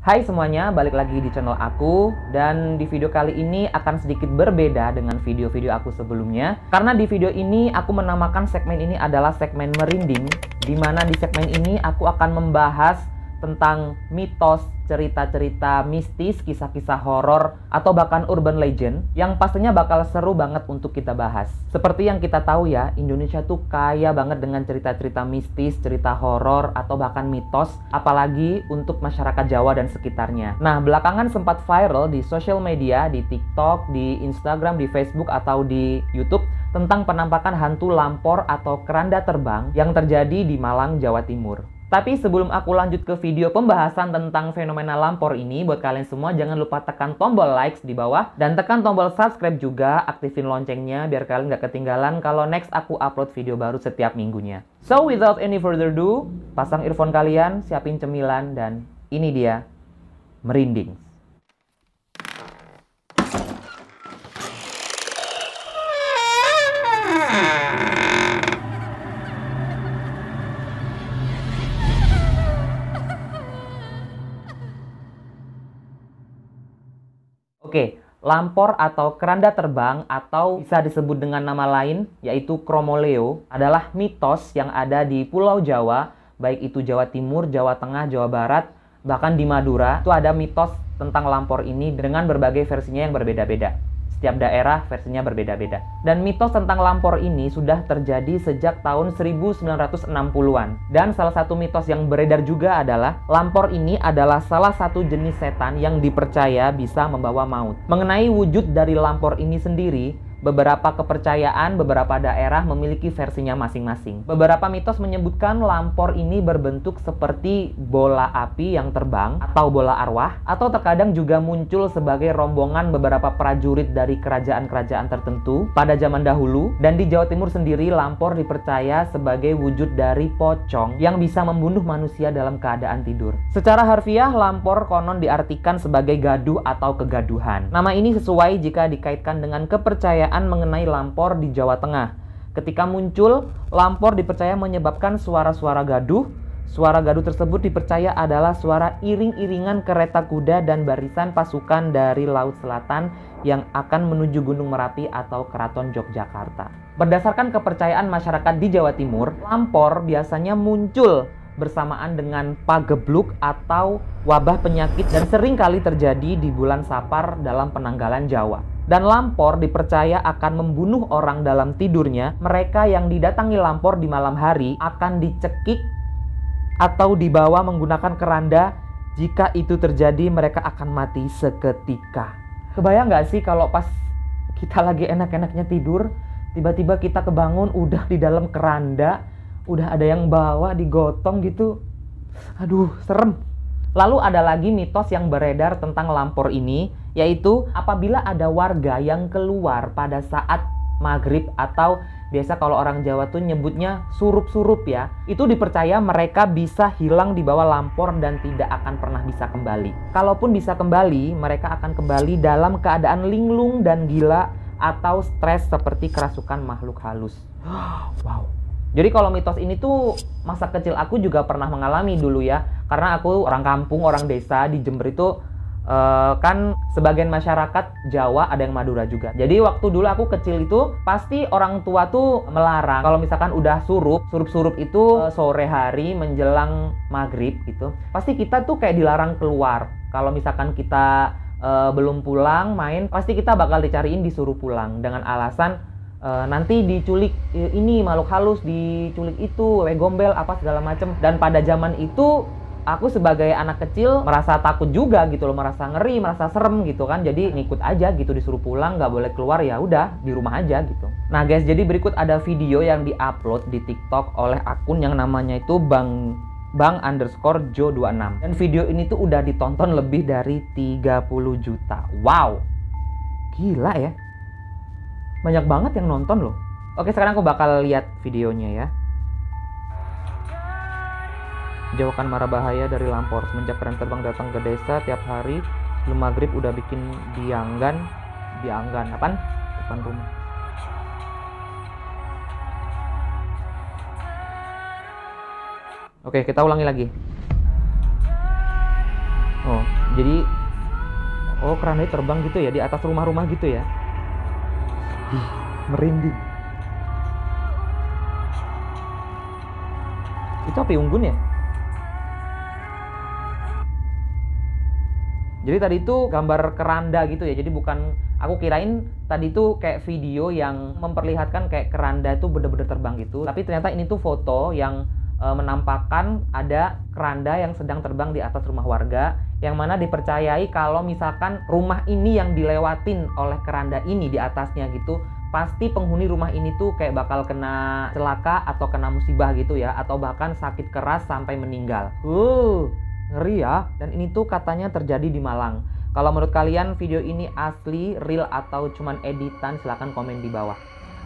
Hai semuanya, balik lagi di channel aku. Dan di video kali ini akan sedikit berbeda dengan video-video aku sebelumnya. Karena di video ini aku menamakan segmen ini adalah segmen merinding, dimana di segmen ini aku akan membahas tentang mitos, cerita-cerita mistis, kisah-kisah horor, atau bahkan urban legend yang pastinya bakal seru banget untuk kita bahas. Seperti yang kita tahu ya, Indonesia tuh kaya banget dengan cerita-cerita mistis, cerita horor, atau bahkan mitos, apalagi untuk masyarakat Jawa dan sekitarnya. Nah, belakangan sempat viral di social media, di TikTok, di Instagram, di Facebook, atau di YouTube tentang penampakan hantu lampor atau keranda terbang yang terjadi di Malang, Jawa Timur. Tapi sebelum aku lanjut ke video pembahasan tentang fenomena lampor ini, buat kalian semua jangan lupa tekan tombol likes di bawah dan tekan tombol subscribe juga, aktifin loncengnya biar kalian gak ketinggalan kalau next aku upload video baru setiap minggunya. So without any further ado, pasang earphone kalian, siapin cemilan, dan ini dia, merinding. Oke, lampor atau keranda terbang atau bisa disebut dengan nama lain yaitu Chromoleo adalah mitos yang ada di Pulau Jawa, baik itu Jawa Timur, Jawa Tengah, Jawa Barat, bahkan di Madura. Itu ada mitos tentang lampor ini dengan berbagai versinya yang berbeda-beda. Setiap daerah versinya berbeda-beda. Dan mitos tentang lampor ini sudah terjadi sejak tahun 1960-an. Dan salah satu mitos yang beredar juga adalah lampor ini adalah salah satu jenis setan yang dipercaya bisa membawa maut. Mengenai wujud dari lampor ini sendiri, beberapa kepercayaan beberapa daerah memiliki versinya masing-masing. Beberapa mitos menyebutkan lampor ini berbentuk seperti bola api yang terbang atau bola arwah, atau terkadang juga muncul sebagai rombongan beberapa prajurit dari kerajaan-kerajaan tertentu pada zaman dahulu. Dan di Jawa Timur sendiri, lampor dipercaya sebagai wujud dari pocong yang bisa membunuh manusia dalam keadaan tidur. Secara harfiah, lampor konon diartikan sebagai gaduh atau kegaduhan. Nama ini sesuai jika dikaitkan dengan kepercayaan mengenai lampor di Jawa Tengah. Ketika muncul, lampor dipercaya menyebabkan suara-suara gaduh. Suara gaduh tersebut dipercaya adalah suara iring-iringan kereta kuda dan barisan pasukan dari Laut Selatan yang akan menuju Gunung Merapi atau Keraton Yogyakarta. Berdasarkan kepercayaan masyarakat di Jawa Timur, lampor biasanya muncul bersamaan dengan pagebluk atau wabah penyakit dan sering kali terjadi di bulan Sapar dalam penanggalan Jawa. Dan lampor dipercaya akan membunuh orang dalam tidurnya. Mereka yang didatangi lampor di malam hari akan dicekik atau dibawa menggunakan keranda. Jika itu terjadi, mereka akan mati seketika. Kebayang nggak sih kalau pas kita lagi enak-enaknya tidur, tiba-tiba kita kebangun udah di dalam keranda, udah ada yang bawa digotong gitu. Aduh, serem. Lalu ada lagi mitos yang beredar tentang lampor ini, yaitu apabila ada warga yang keluar pada saat maghrib atau biasa kalau orang Jawa tuh nyebutnya surup-surup ya, itu dipercaya mereka bisa hilang di bawah lampor dan tidak akan pernah bisa kembali. Kalaupun bisa kembali, mereka akan kembali dalam keadaan linglung dan gila atau stres seperti kerasukan makhluk halus. Wow. Jadi kalau mitos ini tuh masa kecil aku juga pernah mengalami dulu ya. Karena aku orang kampung, orang desa di Jember itu kan sebagian masyarakat Jawa ada yang Madura juga. Jadi waktu dulu aku kecil itu pasti orang tua tuh melarang. Kalau misalkan udah surup-surup itu sore hari menjelang maghrib gitu, pasti kita tuh kayak dilarang keluar. Kalau misalkan kita belum pulang main, pasti kita bakal dicariin disuruh pulang dengan alasan nanti diculik ini makhluk halus, diculik itu wewe gombel apa segala macem. Dan pada zaman itu aku sebagai anak kecil merasa takut juga gitu loh, merasa ngeri, merasa serem gitu kan. Jadi ngikut aja gitu, disuruh pulang nggak boleh keluar, ya udah di rumah aja gitu. Nah guys, jadi berikut ada video yang diupload di TikTok oleh akun yang namanya itu bang_jo26. Dan video ini tuh udah ditonton lebih dari 30 juta. Wow, gila ya, banyak banget yang nonton loh. Oke, sekarang aku bakal lihat videonya ya. Jauhkan mara bahaya dari lampor. Semenjak keranda terbang datang ke desa tiap hari sebelum maghrib udah bikin dianggan apaan? Depan rumah. Oke, kita ulangi lagi. Oh, Jadi oh, keranda terbang gitu ya di atas rumah-rumah gitu ya. Ih, merinding. Itu api unggun ya? Jadi tadi itu gambar keranda gitu ya. Jadi bukan, aku kirain tadi itu kayak video yang memperlihatkan kayak keranda itu bener-bener terbang gitu. Tapi ternyata ini tuh foto yang menampakkan ada keranda yang sedang terbang di atas rumah warga, yang mana dipercayai kalau misalkan rumah ini yang dilewatin oleh keranda ini di atasnya gitu, pasti penghuni rumah ini tuh kayak bakal kena celaka atau kena musibah gitu ya, atau bahkan sakit keras sampai meninggal. Ngeri ya. Dan ini tuh katanya terjadi di Malang. Kalau menurut kalian video ini asli, real, atau cuman editan, silahkan komen di bawah.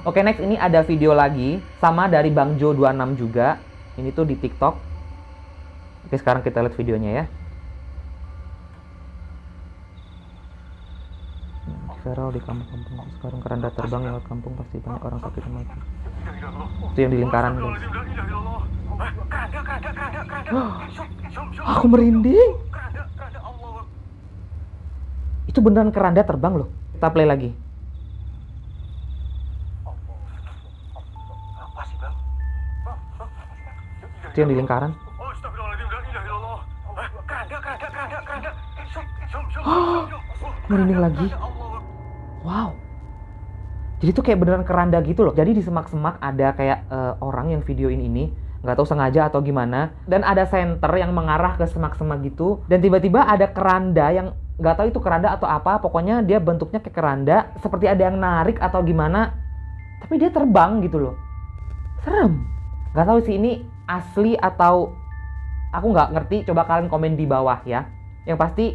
Oke, next ini ada video lagi, sama dari Bang Jo 26 juga. Ini tuh di TikTok. Oke, sekarang kita lihat videonya ya. Viral di kampung-kampung. Sekarang keranda terbang lewat kampung, pasti banyak orang sakit dan mati. Itu yang di lingkaran, guys. Aku merinding. Itu beneran keranda terbang loh. Kita play lagi. Itu yang di lingkaran. Merinding lagi. Wow. Jadi itu kayak beneran keranda gitu loh. Jadi di semak-semak ada kayak orang yang videoin ini, nggak tahu sengaja atau gimana. Dan ada senter yang mengarah ke semak-semak gitu. Dan tiba-tiba ada keranda yang nggak tahu itu keranda atau apa. Pokoknya dia bentuknya kayak keranda, seperti ada yang narik atau gimana. Tapi dia terbang gitu loh. Serem. Nggak tahu sih ini asli atau aku nggak ngerti. Coba kalian komen di bawah ya. Yang pasti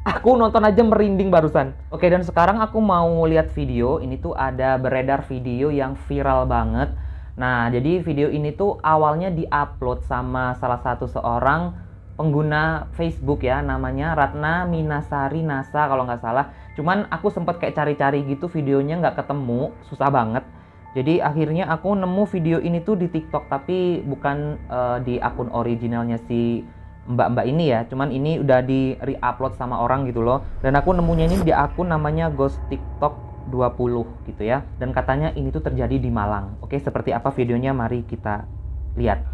aku nonton aja merinding barusan. Oke, dan sekarang aku mau lihat video. Ini tuh ada beredar video yang viral banget. Nah, jadi video ini tuh awalnya diupload sama salah satu seorang pengguna Facebook ya, namanya Ratna Minasari Nasa kalau nggak salah. Cuman aku sempet kayak cari-cari gitu, videonya nggak ketemu, susah banget. Jadi akhirnya aku nemu video ini tuh di TikTok, tapi bukan di akun originalnya si mbak-mbak ini ya. Cuman ini udah di re-upload sama orang gitu loh. Dan aku nemunya ini di akun namanya Ghost TikTok 20 gitu ya. Dan katanya ini tuh terjadi di Malang. Oke, seperti apa videonya? Mari kita lihat.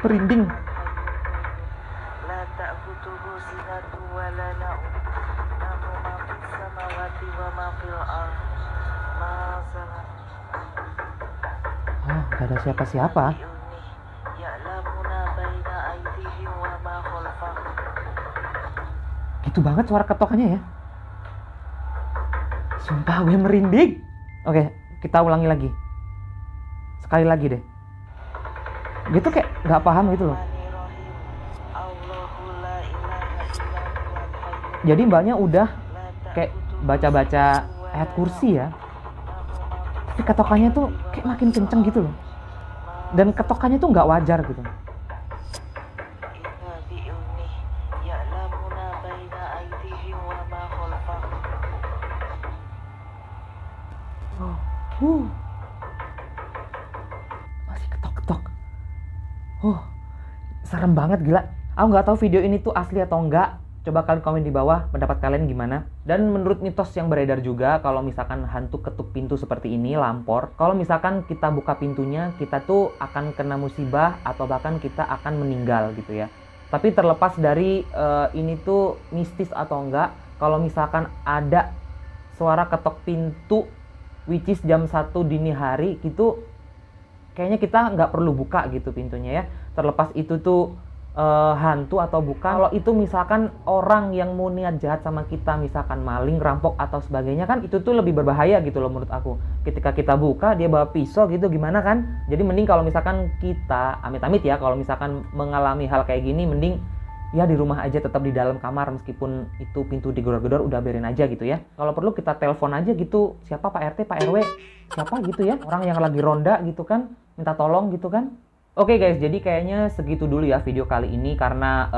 Merinding. Oh, gak ada siapa-siapa. Gitu banget suara ketokannya ya. Sumpah gue merinding. Oke, kita ulangi lagi. Sekali lagi deh. Gitu kayak gak paham gitu loh. Jadi mbaknya udah kayak baca-baca ayat kursi ya. Tapi ketokannya tuh kayak makin kenceng gitu loh. Dan ketokannya tuh nggak wajar gitu. Masih ketok-ketok. Serem banget gila. Aku nggak tahu video ini tuh asli atau enggak. Coba kalian komen di bawah pendapat kalian gimana. Dan menurut mitos yang beredar juga, kalau misalkan hantu ketuk pintu seperti ini, lampor, kalau misalkan kita buka pintunya, kita tuh akan kena musibah atau bahkan kita akan meninggal gitu ya. Tapi terlepas dari ini tuh mistis atau enggak, kalau misalkan ada suara ketok pintu which is jam 1 dini hari gitu, kayaknya kita nggak perlu buka gitu pintunya ya. Terlepas itu tuh hantu atau bukan. Kalau itu misalkan orang yang mau niat jahat sama kita, misalkan maling, rampok atau sebagainya, kan itu tuh lebih berbahaya gitu loh menurut aku. Ketika kita buka dia bawa pisau gitu, gimana kan? Jadi mending kalau misalkan kita amit-amit ya, kalau misalkan mengalami hal kayak gini, mending ya di rumah aja, tetap di dalam kamar, meskipun itu pintu digedor-gedor, udah biarin aja gitu ya. Kalau perlu kita telepon aja gitu, siapa, Pak RT, Pak RW, siapa gitu ya, orang yang lagi ronda gitu kan, minta tolong gitu kan. Oke guys, jadi kayaknya segitu dulu ya video kali ini, karena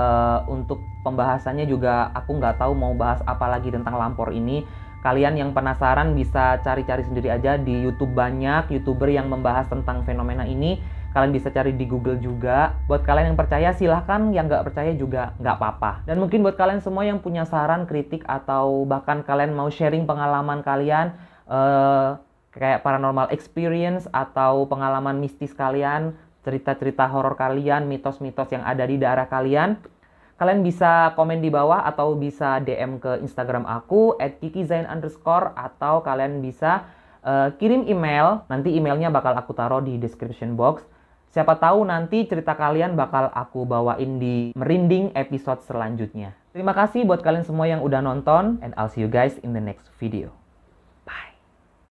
untuk pembahasannya juga aku nggak tahu mau bahas apa lagi tentang lampor ini. Kalian yang penasaran bisa cari-cari sendiri aja di YouTube, banyak YouTuber yang membahas tentang fenomena ini. Kalian bisa cari di Google juga. Buat kalian yang percaya silahkan, yang nggak percaya juga nggak apa-apa. Dan mungkin buat kalian semua yang punya saran, kritik, atau bahkan kalian mau sharing pengalaman kalian, kayak paranormal experience atau pengalaman mistis kalian, cerita-cerita horor kalian, mitos-mitos yang ada di daerah kalian, kalian bisa komen di bawah atau bisa DM ke Instagram aku @kikizain_, atau kalian bisa kirim email. Nanti emailnya bakal aku taruh di description box. Siapa tahu nanti cerita kalian bakal aku bawain di Merinding episode selanjutnya. Terima kasih buat kalian semua yang udah nonton, and I'll see you guys in the next video.